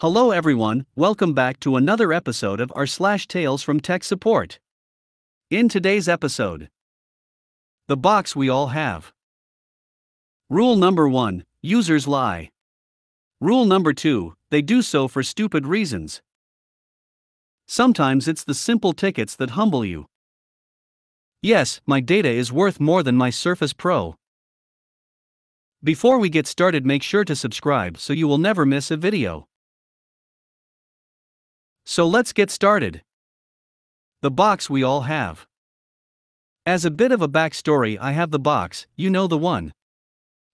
Hello everyone, welcome back to another episode of r/slash Tales from Tech Support. In today's episode, the box we all have. Rule number 1, users lie. Rule number 2, they do so for stupid reasons. Sometimes it's the simple tickets that humble you. Yes, my data is worth more than my Surface Pro. Before we get started, make sure to subscribe so you will never miss a video. So let's get started. The box we all have. As a bit of a backstory, I have the box, you know the one.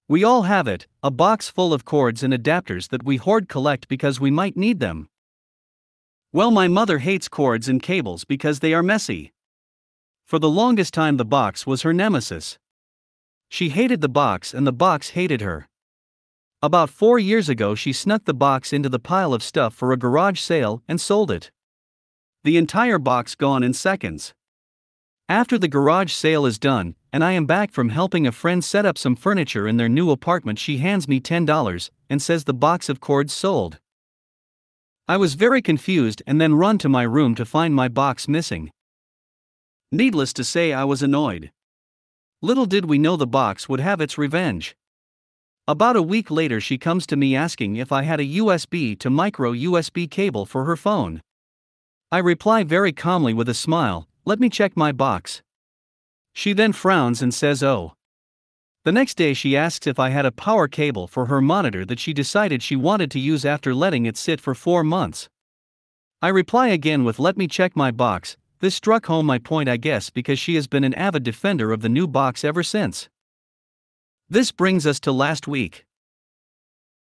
We all have it, a box full of cords and adapters that we collect because we might need them. Well, my mother hates cords and cables because they are messy. For the longest time the box was her nemesis. She hated the box and the box hated her. About 4 years ago she snuck the box into the pile of stuff for a garage sale and sold it. The entire box gone in seconds. After the garage sale is done, and I am back from helping a friend set up some furniture in their new apartment, she hands me $10 and says the box of cords sold. I was very confused and then run to my room to find my box missing. Needless to say, I was annoyed. Little did we know the box would have its revenge. About a week later she comes to me asking if I had a USB to micro USB cable for her phone. I reply very calmly with a smile, "Let me check my box." She then frowns and says, "Oh." The next day she asks if I had a power cable for her monitor that she decided she wanted to use after letting it sit for 4 months. I reply again with, "Let me check my box." This struck home my point, I guess, because she has been an avid defender of the new box ever since. This brings us to last week.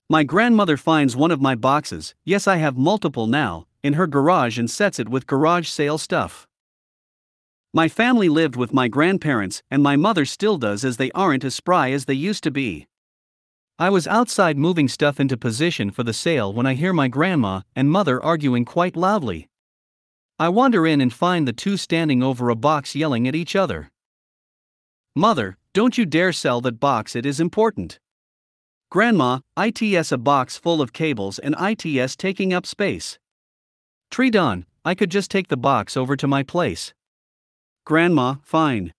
My grandmother finds one of my boxes, yes I have multiple now, in her garage and sets it with garage sale stuff. My family lived with my grandparents and my mother still does, as they aren't as spry as they used to be. I was outside moving stuff into position for the sale when I hear my grandma and mother arguing quite loudly. I wander in and find the two standing over a box yelling at each other. "Mother, don't you dare sell that box, it is important." "Grandma, it's a box full of cables and it's taking up space." "Treat on, I could just take the box over to my place." "Grandma, fine."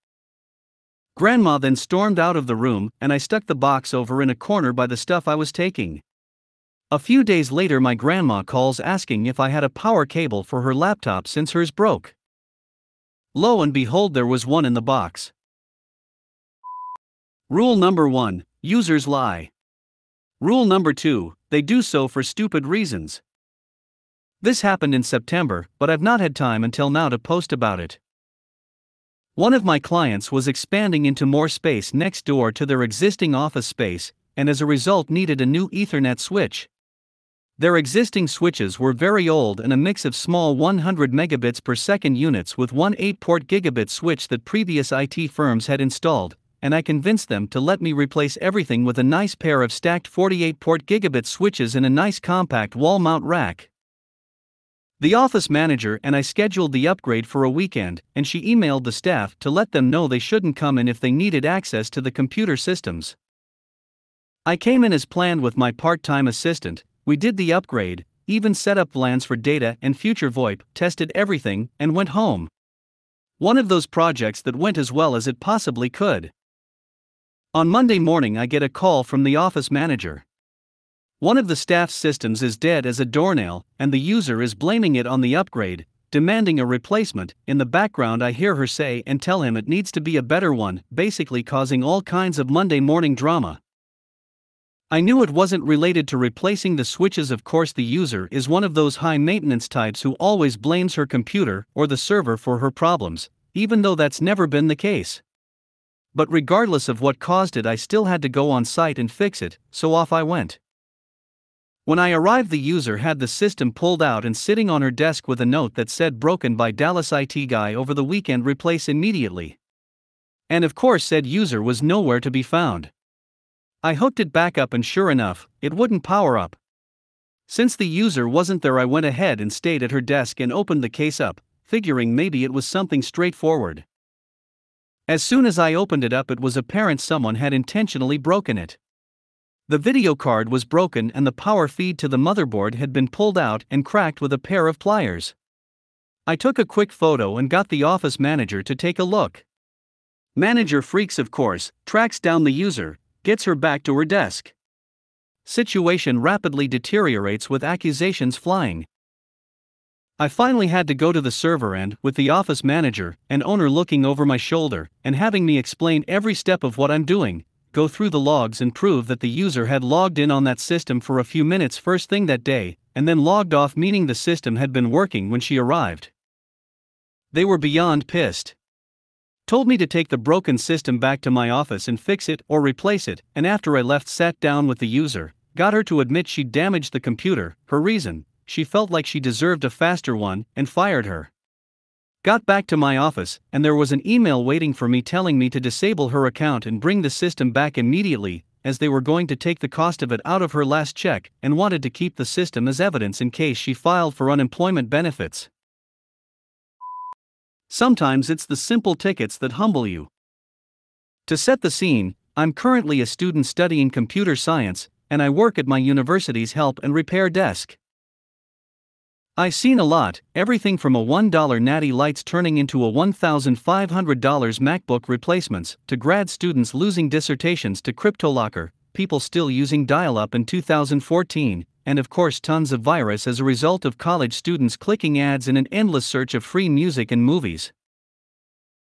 Grandma then stormed out of the room and I stuck the box over in a corner by the stuff I was taking. A few days later my grandma calls asking if I had a power cable for her laptop since hers broke. Lo and behold, there was one in the box. Rule number 1, users lie. Rule number 2, they do so for stupid reasons. This happened in September, but I've not had time until now to post about it. One of my clients was expanding into more space next door to their existing office space, and as a result needed a new Ethernet switch. Their existing switches were very old and a mix of small 100 megabits per second units with one 8-port gigabit switch that previous IT firms had installed, and I convinced them to let me replace everything with a nice pair of stacked 48-port gigabit switches in a nice compact wall mount rack. The office manager and I scheduled the upgrade for a weekend, and she emailed the staff to let them know they shouldn't come in if they needed access to the computer systems. I came in as planned with my part-time assistant. We did the upgrade, even set up VLANs for data and future VoIP, tested everything, and went home. One of those projects that went as well as it possibly could. On Monday morning I get a call from the office manager. One of the staff's systems is dead as a doornail, and the user is blaming it on the upgrade, demanding a replacement. In the background I hear her say and tell him it needs to be a better one, basically causing all kinds of Monday morning drama. I knew it wasn't related to replacing the switches. Of course, the user is one of those high maintenance types who always blames her computer or the server for her problems, even though that's never been the case. But regardless of what caused it, I still had to go on site and fix it, so off I went. When I arrived, the user had the system pulled out and sitting on her desk with a note that said "Broken by Dallas IT guy over the weekend, replace immediately." And of course said user was nowhere to be found. I hooked it back up and sure enough, it wouldn't power up. Since the user wasn't there, I went ahead and stayed at her desk and opened the case up, figuring maybe it was something straightforward. As soon as I opened it up, it was apparent someone had intentionally broken it. The video card was broken and the power feed to the motherboard had been pulled out and cracked with a pair of pliers. I took a quick photo and got the office manager to take a look. Manager freaks, of course, tracks down the user, gets her back to her desk. Situation rapidly deteriorates with accusations flying. I finally had to go to the server end, with the office manager and owner looking over my shoulder and having me explain every step of what I'm doing, go through the logs and prove that the user had logged in on that system for a few minutes first thing that day, and then logged off, meaning the system had been working when she arrived. They were beyond pissed. Told me to take the broken system back to my office and fix it or replace it, and after I left sat down with the user, got her to admit she'd damaged the computer. Her reason: she felt like she deserved a faster one, and fired her. Got back to my office, and there was an email waiting for me telling me to disable her account and bring the system back immediately, as they were going to take the cost of it out of her last check and wanted to keep the system as evidence in case she filed for unemployment benefits. Sometimes it's the simple tickets that humble you. To set the scene, I'm currently a student studying computer science, and I work at my university's help and repair desk. I've seen a lot, everything from a $1 Natty Lights turning into a $1,500 MacBook replacements, to grad students losing dissertations to CryptoLocker, people still using dial-up in 2014, and of course tons of virus as a result of college students clicking ads in an endless search of free music and movies.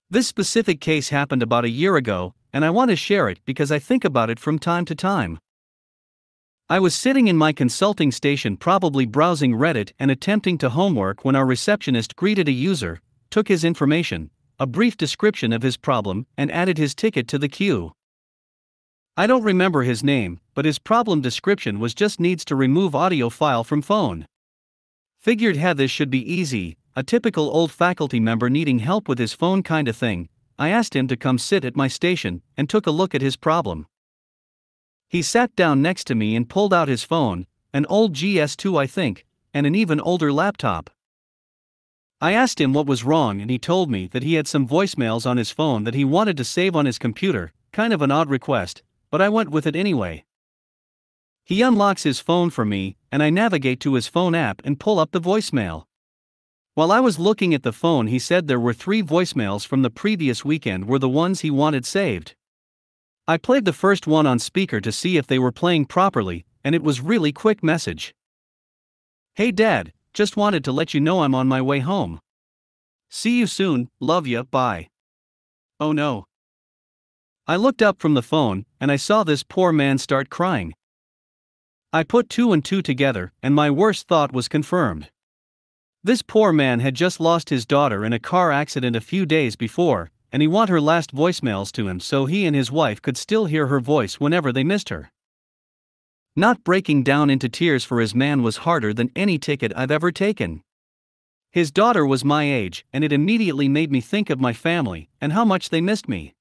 This specific case happened about a year ago, and I want to share it because I think about it from time to time. I was sitting in my consulting station, probably browsing Reddit and attempting to homework, when our receptionist greeted a user, took his information, a brief description of his problem, and added his ticket to the queue. I don't remember his name, but his problem description was just needs to remove audio file from phone. Figured this should be easy, a typical old faculty member needing help with his phone kinda thing. I asked him to come sit at my station, and took a look at his problem. He sat down next to me and pulled out his phone, an old GS2 I think, and an even older laptop. I asked him what was wrong, and he told me that he had some voicemails on his phone that he wanted to save on his computer, kind of an odd request, but I went with it anyway. He unlocks his phone for me, and I navigate to his phone app and pull up the voicemail. While I was looking at the phone, he said there were 3 voicemails from the previous weekend were the ones he wanted saved. I played the first one on speaker to see if they were playing properly, and it was really quick message. "Hey Dad, just wanted to let you know I'm on my way home. See you soon, love ya, bye." Oh no. I looked up from the phone, and I saw this poor man start crying. I put 2 and 2 together, and my worst thought was confirmed. This poor man had just lost his daughter in a car accident a few days before, and he wanted her last voicemails to him so he and his wife could still hear her voice whenever they missed her. Not breaking down into tears for his man was harder than any ticket I've ever taken. His daughter was my age, and it immediately made me think of my family and how much they missed me.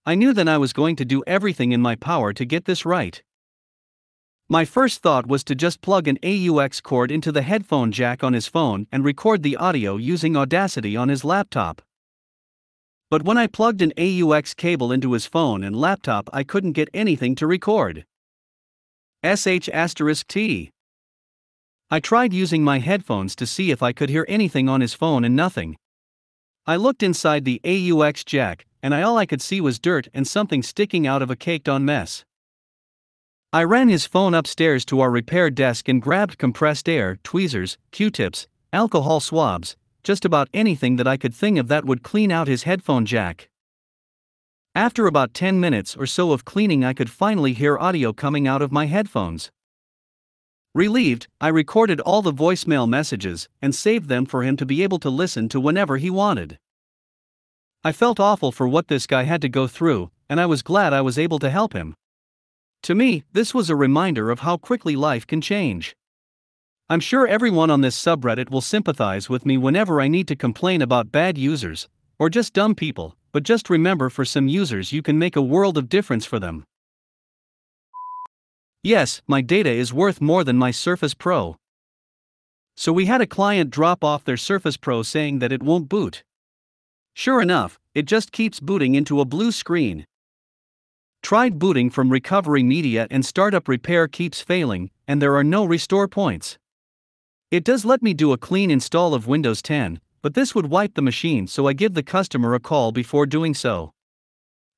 I knew that I was going to do everything in my power to get this right. My first thought was to just plug an AUX cord into the headphone jack on his phone and record the audio using Audacity on his laptop. But when I plugged an AUX cable into his phone and laptop, I couldn't get anything to record. **T. I tried using my headphones to see if I could hear anything on his phone and nothing. I looked inside the AUX jack, and all I could see was dirt and something sticking out of a caked-on mess. I ran his phone upstairs to our repair desk and grabbed compressed air, tweezers, Q-tips, alcohol swabs, just about anything that I could think of that would clean out his headphone jack. After about 10 minutes or so of cleaning, I could finally hear audio coming out of my headphones. Relieved, I recorded all the voicemail messages and saved them for him to be able to listen to whenever he wanted. I felt awful for what this guy had to go through, and I was glad I was able to help him. To me, this was a reminder of how quickly life can change. I'm sure everyone on this subreddit will sympathize with me whenever I need to complain about bad users, or just dumb people, but just remember, for some users you can make a world of difference for them. Yes, my data is worth more than my Surface Pro. So we had a client drop off their Surface Pro saying that it won't boot. Sure enough, it just keeps booting into a blue screen. Tried booting from recovery media and startup repair keeps failing, and there are no restore points. It does let me do a clean install of Windows 10, but this would wipe the machine, so I give the customer a call before doing so.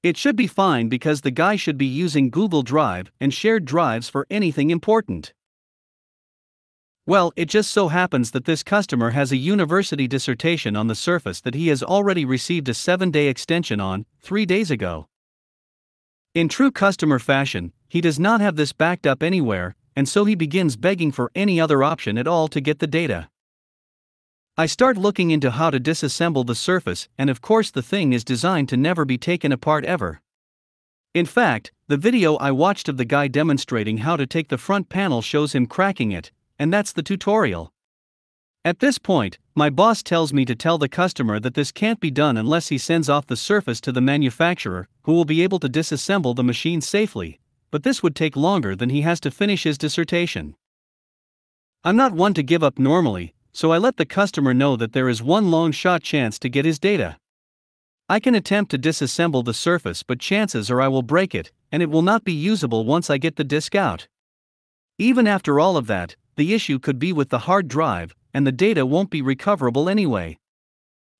It should be fine because the guy should be using Google Drive and shared drives for anything important. Well, it just so happens that this customer has a university dissertation on the Surface that he has already received a 7-day extension on, 3 days ago. In true customer fashion, he does not have this backed up anywhere, and so he begins begging for any other option at all to get the data. I start looking into how to disassemble the Surface, and of course the thing is designed to never be taken apart ever. In fact, the video I watched of the guy demonstrating how to take the front panel shows him cracking it, and that's the tutorial. At this point, my boss tells me to tell the customer that this can't be done unless he sends off the Surface to the manufacturer, who will be able to disassemble the machine safely, but this would take longer than he has to finish his dissertation. I'm not one to give up normally, so I let the customer know that there is one long-shot chance to get his data. I can attempt to disassemble the Surface, but chances are I will break it, and it will not be usable once I get the disk out. Even after all of that, the issue could be with the hard drive, and the data won't be recoverable anyway.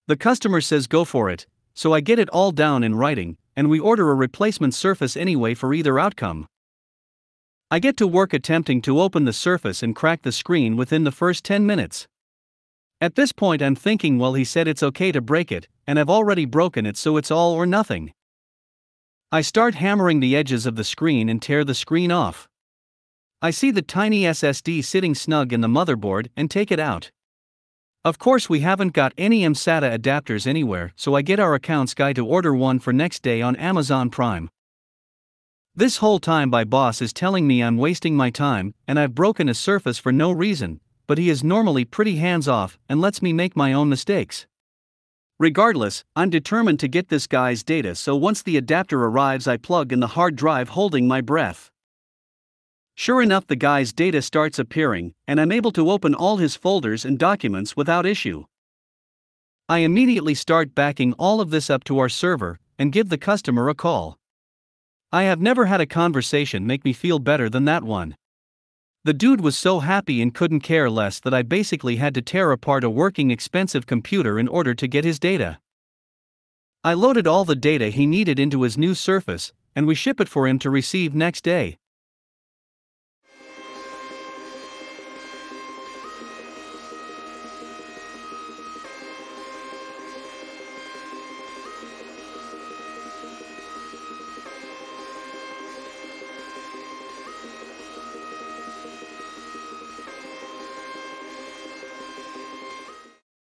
The customer says go for it, so I get it all down in writing, and we order a replacement Surface anyway for either outcome. I get to work attempting to open the Surface and crack the screen within the first 10 minutes. At this point I'm thinking, well, he said it's okay to break it, and I've already broken it, so it's all or nothing. I start hammering the edges of the screen and tear the screen off. I see the tiny SSD sitting snug in the motherboard and take it out. Of course we haven't got any mSATA adapters anywhere, so I get our accounts guy to order one for next day on Amazon Prime. This whole time my boss is telling me I'm wasting my time and I've broken a Surface for no reason, but he is normally pretty hands-off and lets me make my own mistakes. Regardless, I'm determined to get this guy's data, so once the adapter arrives I plug in the hard drive holding my breath. Sure enough, the guy's data starts appearing, and I'm able to open all his folders and documents without issue. I immediately start backing all of this up to our server, and give the customer a call. I have never had a conversation make me feel better than that one. The dude was so happy and couldn't care less that I basically had to tear apart a working expensive computer in order to get his data. I loaded all the data he needed into his new Surface, and we ship it for him to receive next day.